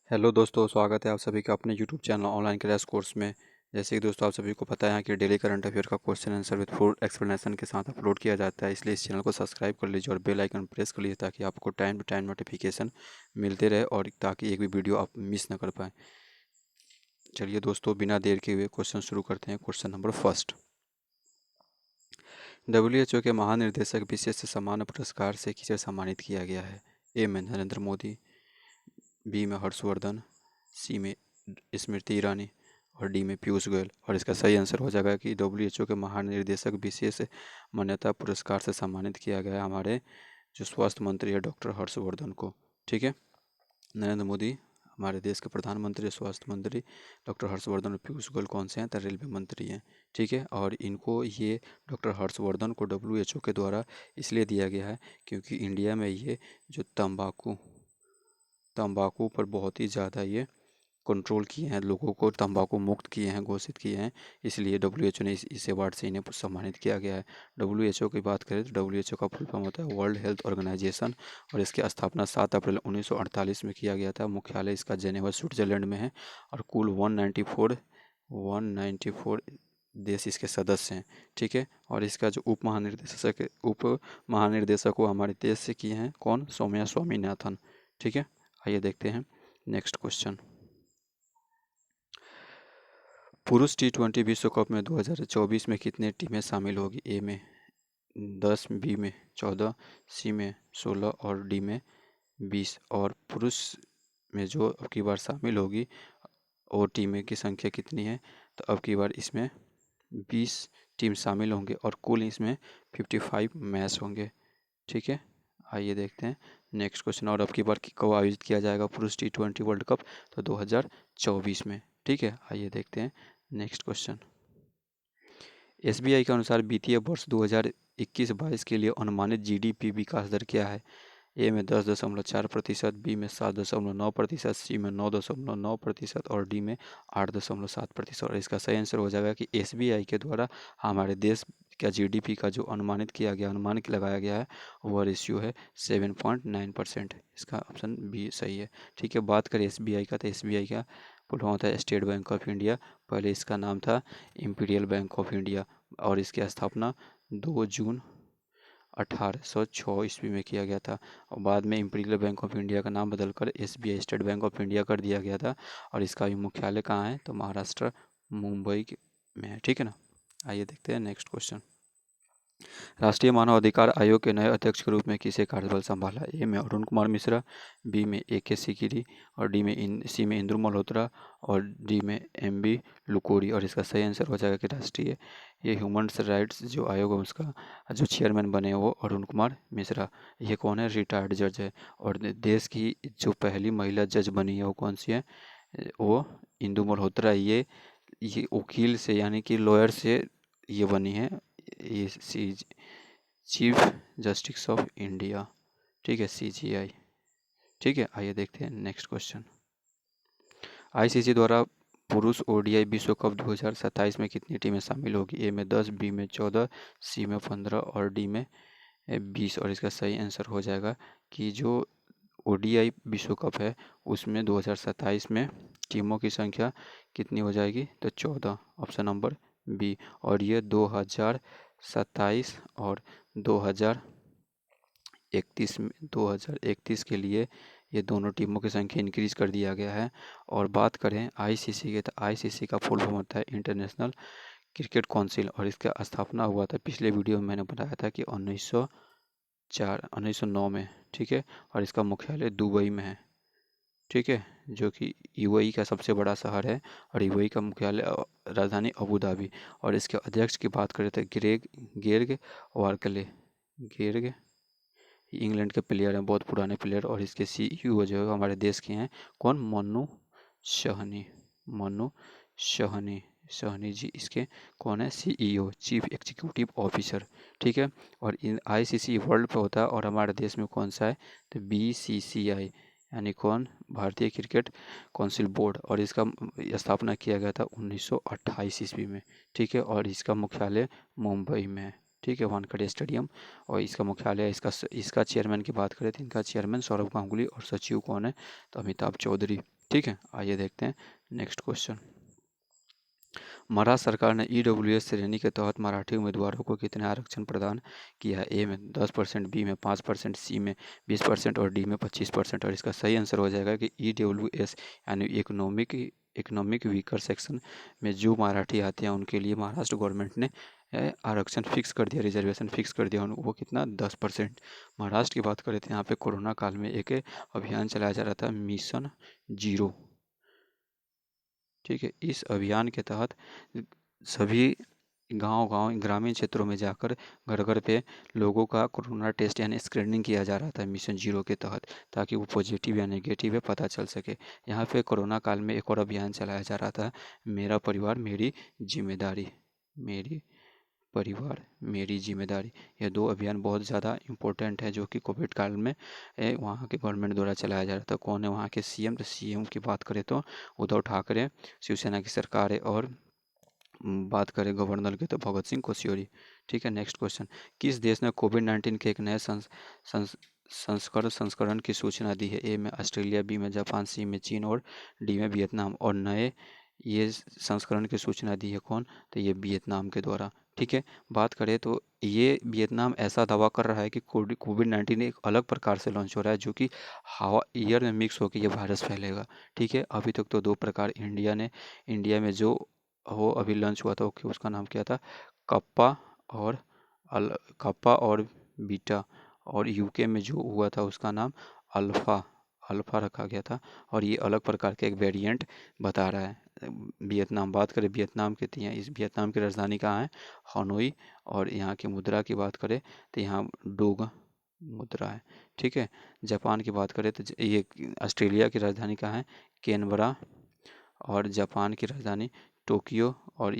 Hello दोस्तों, स्वागत है आप सभी का अपने YouTube channel online crash course में। जैसे कि दोस्तों आप सभी को पता है कि डेली करंट अफेयर का question answer with full explanation के साथ अपलोड किया जाता है, इसलिए इस चैनल को सब्सक्राइब कर लीजिए और बेल आइकन प्रेस कर लीजिए ताकि आपको टाइम टू टाइम नोटिफिकेशन मिलते रहे और ताकि एक भी वीडियो आप मिस ना कर पाएँ। चलिए दोस्तों, बिना देर के हुए क्वेश्चन शुरू करते हैं। क्वेश्चन नंबर फर्स्ट, WHO के महानिर्देशक विशेष सम्मान पुरस्कार से किसे सम्मानित किया गया है? ए में नरेंद्र मोदी, बी में हर्षवर्धन, सी में स्मृति ईरानी और डी में पीयूष गोयल। और इसका सही आंसर हो जाएगा कि WHO के महानिर्देशक विशेष मान्यता पुरस्कार से सम्मानित किया गया हमारे जो स्वास्थ्य मंत्री है डॉक्टर हर्षवर्धन को। ठीक है, नरेंद्र मोदी हमारे देश के प्रधानमंत्री, स्वास्थ्य मंत्री डॉक्टर हर्षवर्धन और पीयूष गोयल कौन से हैं? तो रेलवे मंत्री हैं। ठीक है, और इनको ये डॉक्टर हर्षवर्धन को WHO के द्वारा इसलिए दिया गया है क्योंकि इंडिया में ये जो तंबाकू पर बहुत ही ज़्यादा ये कंट्रोल किए हैं, लोगों को तंबाकू मुक्त किए हैं, घोषित किए हैं, इसलिए WHO ने इस अवार्ड से इन्हें सम्मानित किया गया है। WHO की बात करें तो WHO का फुल फॉर्म होता है वर्ल्ड हेल्थ ऑर्गेनाइजेशन और इसकी स्थापना 7 अप्रैल 1948 में किया गया था। मुख्यालय इसका जेनेवा स्विट्जरलैंड में है और कुल 194 देश इसके सदस्य हैं। ठीक है, और इसका जो उप महानिर्देशक वो हमारे देश से किए हैं कौन? सौम्या स्वामीनाथन। ठीक है, आइए देखते हैं नेक्स्ट क्वेश्चन। पुरुष T20 विश्व कप में 2024 में कितने टीमें शामिल होगी? ए में 10, बी में 14, सी में 16 और डी में 20। और पुरुष में जो अब की बार शामिल होगी और टीमें की संख्या कितनी है? तो अब की बार इसमें 20 टीम शामिल होंगे और कुल इसमें 55 मैच होंगे। ठीक है, आइए देखते हैं नेक्स्ट क्वेश्चन। और अब की बार कब आयोजित किया जाएगा पुरुष T20 वर्ल्ड कप? तो 2024 में। ठीक है, आइए देखते हैं नेक्स्ट क्वेश्चन। SBI के अनुसार वित्तीय वर्ष 2021-22 के लिए अनुमानित GDP विकास दर क्या है? ए में 10.4%, बी में 7.9%, सी में 9.9% और डी में 8.7%। और इसका सही आंसर हो जाएगा कि SBI के द्वारा हमारे देश का GDP का जो अनुमानित किया गया, अनुमान लगाया गया है, वह रेशियो है 7.9%। इसका ऑप्शन बी सही है। ठीक है, बात करें SBI का तो SBI का फुल फॉर्म होता है स्टेट बैंक ऑफ इंडिया। पहले इसका नाम था इम्पीरियल बैंक ऑफ इंडिया और इसकी स्थापना 2 जून 1806 ईस्वी में किया गया था और बाद में इम्पीरियल बैंक ऑफ इंडिया का नाम बदलकर SBI state bank of India कर दिया गया था। और इसका भी मुख्यालय कहाँ है? तो महाराष्ट्र मुंबई में है। ठीक है ना, आइए देखते हैं नेक्स्ट क्वेश्चन। राष्ट्रीय मानव अधिकार आयोग के नए अध्यक्ष के रूप में किसे कार्यभार संभाला? ए में अरुण कुमार मिश्रा, बी में AK सिकिरी और सी में इंदु मल्होत्रा और डी में MB लुकोरी। और इसका सही आंसर हो जाएगा कि राष्ट्रीय ये ह्यूमन राइट्स जो आयोग है उसका जो चेयरमैन बने हैं वो अरुण कुमार मिश्रा। ये कौन है? रिटायर्ड जज है। और देश की जो पहली महिला जज बनी है वो कौन सी है? वो इंदु मल्होत्रा। ये वकील से यानी कि लॉयर से ये बनी है, ये चीफ जस्टिस ऑफ इंडिया। ठीक है, CJI। ठीक है, आइए देखते हैं नेक्स्ट क्वेश्चन। ICC द्वारा पुरुष ODI विश्व कप 2027 में कितनी टीमें शामिल होगी? ए में 10, बी में 14, सी में 15 और डी में 20। और इसका सही आंसर हो जाएगा कि जो ODI विश्व कप है उसमें 2027 में टीमों की संख्या कितनी हो जाएगी? तो 14, ऑप्शन नंबर बी। और ये 2027 और 2031 के लिए ये दोनों टीमों की संख्या इंक्रीज कर दिया गया है। और बात करें ICC के तो ICC का फुल फॉर्म होता है इंटरनेशनल क्रिकेट काउंसिल और इसका स्थापना हुआ था, पिछले वीडियो में मैंने बताया था कि 1909 में। ठीक है, और इसका मुख्यालय दुबई में है। ठीक है, जो कि UAE का सबसे बड़ा शहर है और UAE का मुख्यालय राजधानी अबू धाबी। और इसके अध्यक्ष की बात करें तो गेर्ग वार्कले। गेर्ग इंग्लैंड के प्लेयर हैं, बहुत पुराने प्लेयर। और इसके CEO जो है हमारे देश के हैं कौन? मनु सहनी जी इसके कौन है? CEO, chief executive officer. ठीक है, और इन ICC वर्ल्ड पे होता है और हमारे देश में कौन सा है? तो BCCI यानी कौन? भारतीय क्रिकेट काउंसिल बोर्ड। और इसका स्थापना किया गया था 1928 ईस्वी में। ठीक है, और इसका मुख्यालय मुंबई में है। ठीक है, वानखेड़े स्टेडियम। और इसका मुख्यालय इसका चेयरमैन की बात करें तो इनका चेयरमैन सौरभ गांगुली और सचिव कौन है? तो अमिताभ चौधरी। ठीक है, आइए देखते हैं नेक्स्ट क्वेश्चन। महाराष्ट्र सरकार ने ईडब्ल्यूएस श्रेणी के तहत मराठी उम्मीदवारों को कितने आरक्षण प्रदान किया है? ए में 10%, बी में 5%, सी में 20% और डी में 25%। और इसका सही आंसर हो जाएगा कि ईडब्ल्यूएस यानी इकोनॉमिक वीकर सेक्शन में जो मराठी आते हैं उनके लिए महाराष्ट्र गवर्नमेंट ने आरक्षण फिक्स कर दिया, रिजर्वेशन फिक्स कर दिया। वो कितना? 10%। महाराष्ट्र की बात करें तो यहाँ पे कोरोना काल में एक अभियान चलाया जा रहा था, मिशन जीरो। ठीक है, इस अभियान के तहत सभी गांव ग्रामीण क्षेत्रों में जाकर घर घर पे लोगों का कोरोना टेस्ट यानी स्क्रीनिंग किया जा रहा था मिशन जीरो के तहत, ताकि वो पॉजिटिव या नेगेटिव है पता चल सके। यहाँ पे कोरोना काल में एक और अभियान चलाया जा रहा था, मेरा परिवार मेरी जिम्मेदारी। मेरी परिवार मेरी जिम्मेदारी। ये दो अभियान बहुत ज़्यादा इम्पोर्टेंट है जो कि कोविड काल में वहाँ के गवर्नमेंट द्वारा चलाया जा रहा था। कौन है वहाँ के सीएम? तो सीएम की बात करें तो उद्धव ठाकरे, शिवसेना की सरकार है। और बात करें गवर्नर की तो भगत सिंह कोश्यारी। ठीक है, नेक्स्ट क्वेश्चन। किस देश ने कोविड-19 के एक नए संस्करण की सूचना दी है? ए में ऑस्ट्रेलिया, बी में जापान, सी में चीन और डी में वियतनाम। और नए ये संस्करण की सूचना दी है कौन? तो ये वियतनाम के द्वारा। ठीक है, बात करें तो ये वियतनाम ऐसा दावा कर रहा है कि कोविड-19 एक अलग प्रकार से लॉन्च हो रहा है जो कि हवा एयर में मिक्स होकर ये वायरस फैलेगा। ठीक है, अभी तक तो दो प्रकार इंडिया में जो वो अभी लॉन्च हुआ था, ओके, उसका नाम क्या था? कप्पा और कप्पा और बीटा। और यूके में जो हुआ था उसका नाम अल्फ़ा अल्फ़ा रखा गया था। और ये अलग प्रकार के एक वेरिएंट बता रहा है। वियतनाम, बात करें वियतनाम के तो इस वियतनाम की राजधानी कहाँ है? हनोई। और यहाँ की मुद्रा की बात करें तो यहाँ डोग मुद्रा है। ठीक है, जापान की बात करें तो ये ऑस्ट्रेलिया की राजधानी कहाँ है? कैनबरा। और जापान की राजधानी टोक्यो। और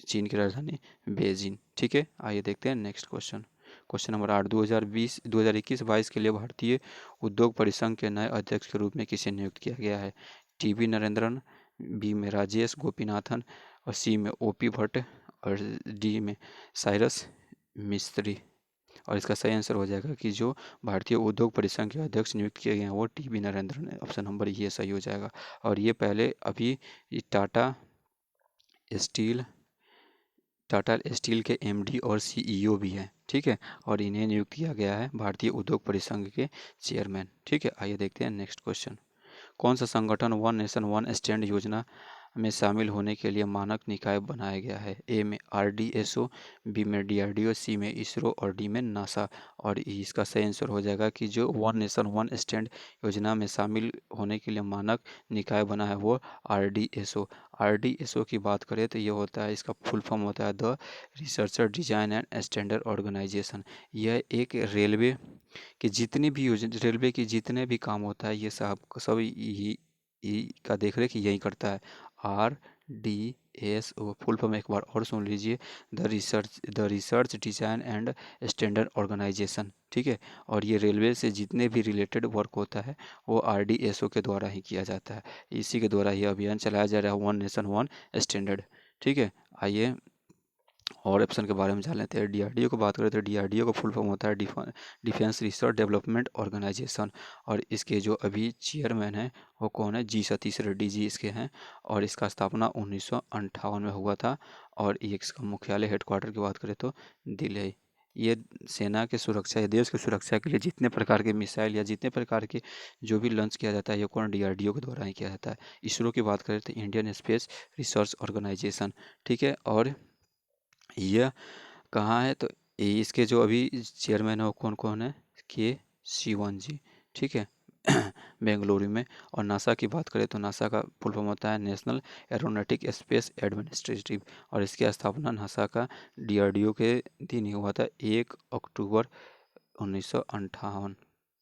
चीन की राजधानी बेजिंग। ठीक है, आइए देखते हैं नेक्स्ट क्वेश्चन। Question number 8। 2021-22 के लिए भारतीय उद्योग परिसंघ के नए अध्यक्ष के रूप में किसे नियुक्त किया गया है? टीवी नरेंद्रन, बी में राजेश गोपीनाथन और सी में ओपी भट्ट और डी में साइरस मिस्त्री। और इसका सही आंसर हो जाएगा कि जो भारतीय उद्योग परिसंघ के अध्यक्ष नियुक्त किए गए हैं वो टीवी नरेंद्रन है। ऑप्शन नंबर ये सही हो जाएगा। और ये पहले अभी टाटा स्टील के एमडी और सीईओ भी हैं। ठीक है, और इन्हें नियुक्त किया गया है भारतीय उद्योग परिसंघ के चेयरमैन। ठीक है, आइए देखते हैं नेक्स्ट क्वेश्चन। कौन सा संगठन वन नेशन वन स्टैंड योजना में शामिल होने के लिए मानक निकाय बनाया गया है? ए में आरडीएसओ, बी में डीआरडीओ, सी में इसरो और डी में नासा। और इसका सही आंसर हो जाएगा कि जो वन नेशन वन स्टैंड योजना में शामिल होने के लिए मानक निकाय बना है वो आरडीएसओ। आरडीएसओ की बात करें तो ये होता है, इसका फुल फॉर्म होता है the researcher design and standard organisation. यह एक रेलवे की जितने भी काम होता है ये सब का देख रेख यही करता है। आरडीएसओ फुल फॉर्म एक बार और सुन लीजिए, the research design and standard organisation. ठीक है, और ये रेलवे से जितने भी रिलेटेड वर्क होता है वो आरडीएसओ के द्वारा ही किया जाता है। इसी के द्वारा ये अभियान चलाया जा रहा है, वन नेशन वन स्टैंडर्ड। ठीक है, आइए और ऑप्शन के बारे में जान लेते हैं। डीआरडीओ को बात करें तो डीआरडीओ का फुल फॉर्म होता है डिफेंस रिसर्च डेवलपमेंट ऑर्गेनाइजेशन। और इसके जो अभी चेयरमैन हैं वो कौन है? जी सतीश रेड्डी जी इसके हैं। और इसका स्थापना 1958 में हुआ था। और ये इसका मुख्यालय हेडक्वार्टर की बात करें तो दिल्ली। ये सेना के सुरक्षा या देश की सुरक्षा के लिए जितने प्रकार के मिसाइल या जितने प्रकार के जो भी लॉन्च किया जाता है ये कौन? डीआरडीओ के द्वारा ही किया जाता है। इसरो की बात करें तो इंडियन स्पेस रिसर्च ऑर्गेनाइजेशन। ठीक है, और यह कहाँ है? तो इसके जो अभी चेयरमैन है वो कौन कौन है? के शिवन जी। ठीक है, बेंगलुरु में। और नासा की बात करें तो नासा का फुल फॉर्म होता है नेशनल एरोनॉटिक स्पेस एडमिनिस्ट्रेटिव। और इसकी स्थापना नासा का डीआरडीओ के दिन ही हुआ था, 1 अक्टूबर 1958।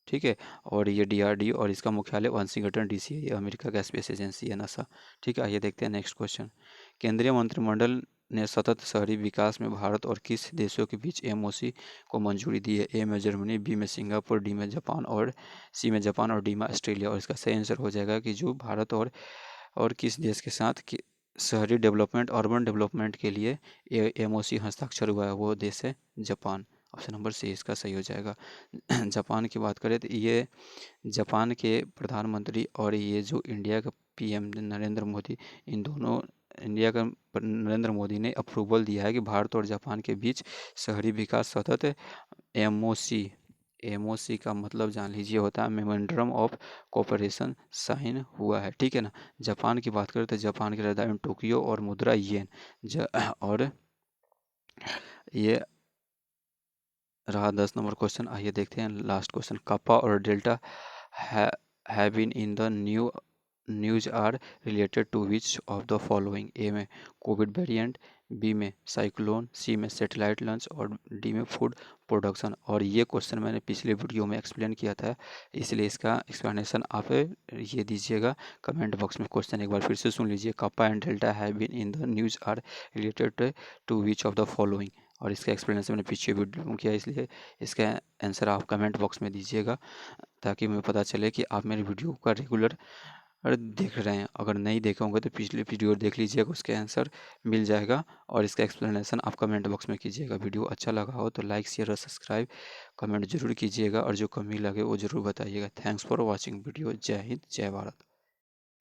ठीक है, और ये डीआरडीओ और इसका मुख्यालय वाशिंगटन डीसी है। ये अमेरिका का स्पेस एजेंसी है नासा। ठीक है, आइए देखते हैं नेक्स्ट क्वेश्चन। केंद्रीय मंत्रिमंडल ने सतत शहरी विकास में भारत और किस देशों के बीच एमओसी को मंजूरी दी है? ए में जर्मनी, बी में सिंगापुर, डी में जापान और सी में जापान और डी में ऑस्ट्रेलिया। और इसका सही आंसर हो जाएगा कि जो भारत और किस देश के साथ शहरी डेवलपमेंट अर्बन डेवलपमेंट के लिए एमओसी हस्ताक्षर हुआ है वो देश है जापान। ऑप्शन नंबर सी इसका सही हो जाएगा। जापान की बात करें तो ये जापान के प्रधानमंत्री और ये जो इंडिया का पीएम नरेंद्र मोदी, इन दोनों इंडिया का नरेंद्र मोदी ने अप्रूवल दिया है कि भारत और जापान के बीच शहरी विकास सतत एमओसी, एमओसी का मतलब जान लीजिए होता है मेमोरेंडम ऑफ कोऑपरेशन साइन हुआ है, ठीक है ना। जापान की बात करें तो जापान की राजधानी टोक्यो और मुद्रा येन। और ये रहा 10 नंबर क्वेश्चन। आइए देखते हैं लास्ट क्वेश्चन। कप्पा और delta have been in the news are related to which of the following? A में कोविड वेरिएंट, बी में साइक्लोन, सी में सैटेलाइट लॉन्च और डी में फूड प्रोडक्शन। और ये क्वेश्चन मैंने पिछले वीडियो में एक्सप्लेन किया था, इसलिए इसका एक्सप्लेनेशन आप ये दीजिएगा कमेंट बॉक्स में। क्वेश्चन एक बार फिर से सुन लीजिए। Kappa and delta have been in the news are related to which of the following? और इसका एक्सप्लेनेशन मैंने पीछे वीडियो में किया, इसलिए इसका आंसर आप कमेंट बॉक्स में दीजिएगा ताकि मुझे पता चले कि आप मेरे वीडियो का रेगुलर देख रहे हैं। अगर नहीं देखे होंगे तो पिछले वीडियो देख लीजिएगा, उसके आंसर मिल जाएगा और इसका एक्सप्लेनेशन आप कमेंट बॉक्स में कीजिएगा। वीडियो अच्छा लगा हो तो लाइक शेयर और सब्सक्राइब कमेंट जरूर कीजिएगा और जो कमी लगे वो ज़रूर बताइएगा। Thanks for watching video. जय हिंद, जय भारत।